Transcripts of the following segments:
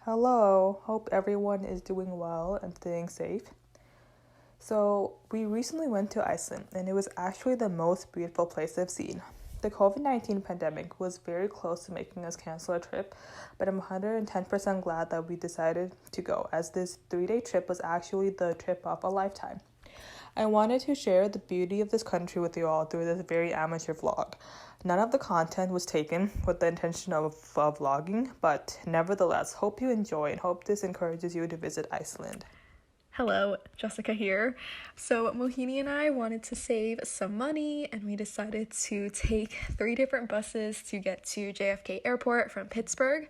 Hello, hope everyone is doing well and staying safe. So, we recently went to Iceland and it was actually the most beautiful place I've seen. The COVID-19 pandemic was very close to making us cancel our trip, but I'm 110% glad that we decided to go, as this 3-day trip was actually the trip of a lifetime. I wanted to share the beauty of this country with you all through this very amateur vlog. None of the content was taken with the intention of vlogging, but nevertheless, hope you enjoy and hope this encourages you to visit Iceland. Hello, Jessica here. So Mohini and I wanted to save some money and we decided to take 3 different buses to get to JFK Airport from Pittsburgh.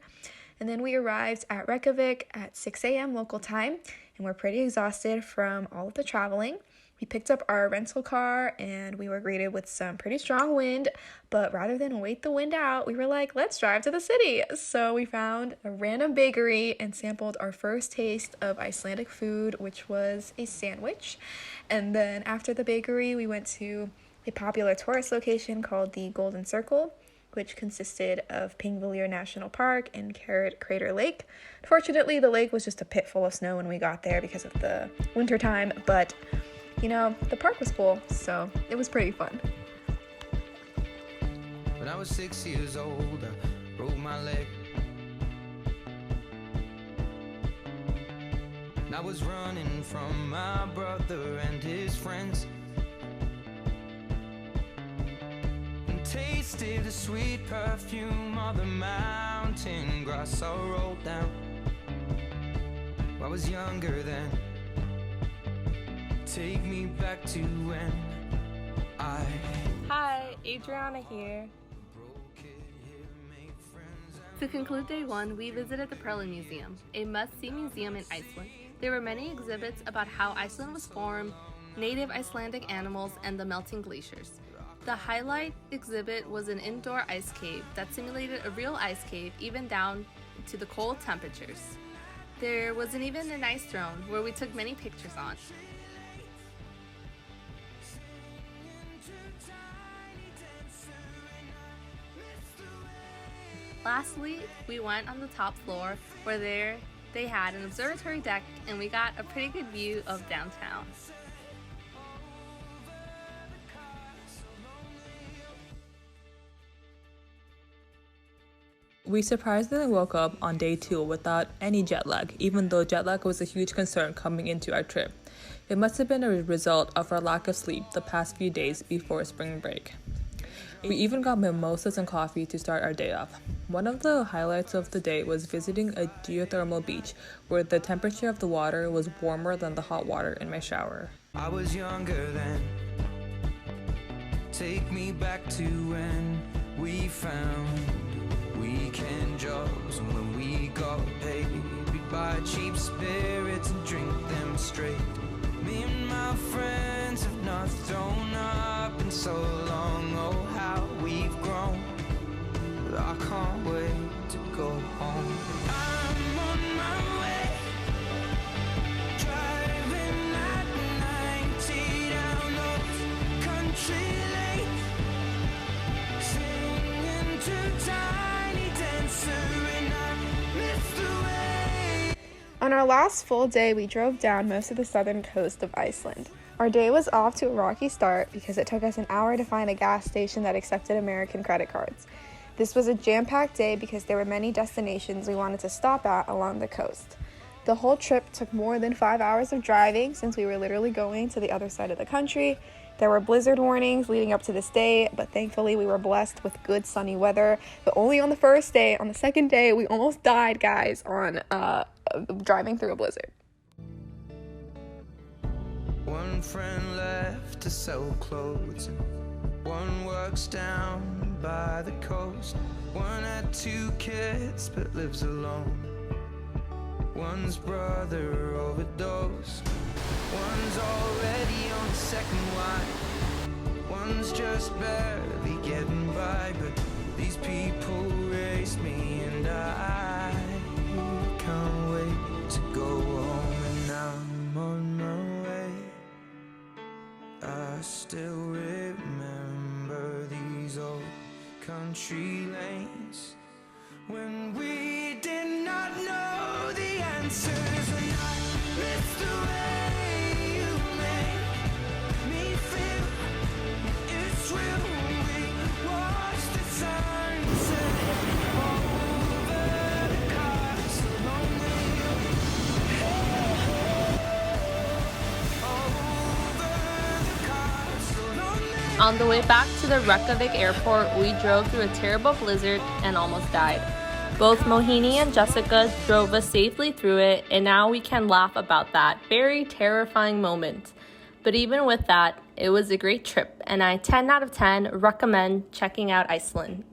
And then we arrived at Reykjavik at 6 a.m. local time and we're pretty exhausted from all of the traveling. We picked up our rental car and we were greeted with some pretty strong wind, but rather than wait the wind out, we were like, let's drive to the city. So we found a random bakery and sampled our first taste of Icelandic food, which was a sandwich. And then after the bakery, we went to a popular tourist location called the Golden Circle, which consisted of Pingvellir National Park and Crater Lake. Fortunately, the lake was just a pit full of snow when we got there because of the wintertime, but the park was cool, so it was pretty fun. When I was 6 years old, I broke my leg. And I was running from my brother and his friends, and tasted the sweet perfume of the mountain grass I rolled down. I was younger then. Take me back to when I... Hi, Adriana here. To conclude day 1, we visited the Perlin Museum, a must-see museum in Iceland. There were many exhibits about how Iceland was formed, native Icelandic animals, and the melting glaciers. The highlight exhibit was an indoor ice cave that simulated a real ice cave even down to the cold temperatures. There was even an ice throne where we took many pictures on. Lastly, we went on the top floor where they had an observatory deck and we got a pretty good view of downtown. We surprisingly woke up on day 2 without any jet lag, even though jet lag was a huge concern coming into our trip. It must have been a result of our lack of sleep the past few days before spring break. We even got mimosas and coffee to start our day off. One of the highlights of the day was visiting a geothermal beach where the temperature of the water was warmer than the hot water in my shower. I was younger then. Take me back to when we found weekend jobs, and when we got paid, we'd buy cheap spirits and drink them straight. Me and my friends have not thrown up in so long. Oh, how we've grown. But I can't wait to go home. I'm on my way, driving at 90 down those country lanes, singing to Tiny Dancer, and I miss the way. On our last full day, we drove down most of the southern coast of Iceland. Our day was off to a rocky start because it took us an hour to find a gas station that accepted American credit cards. This was a jam-packed day because there were many destinations we wanted to stop at along the coast. The whole trip took more than 5 hours of driving since we were literally going to the other side of the country. There were blizzard warnings leading up to this day, but thankfully we were blessed with good sunny weather. But only on the first day. On the second day, we almost died, guys, on driving through a blizzard. One friend left to sell clothes, and one works down by the coast. One had 2 kids but lives alone. One's brother overdosed. One's already on the second wife. One's just barely getting by, but these people race me, and I can't wait to go home. And I'm on my way. I still remember these old country lanes when we did not know answers are not missed away. You make me feel it's real. We watch the sunset over the castle only you. Over the castle only. On the way back to the Reykjavik airport, we drove through a terrible blizzard and almost died. Both Mohini and Jessica drove us safely through it, and now we can laugh about that very terrifying moment. But even with that, it was a great trip, and I 10 out of 10 recommend checking out Iceland.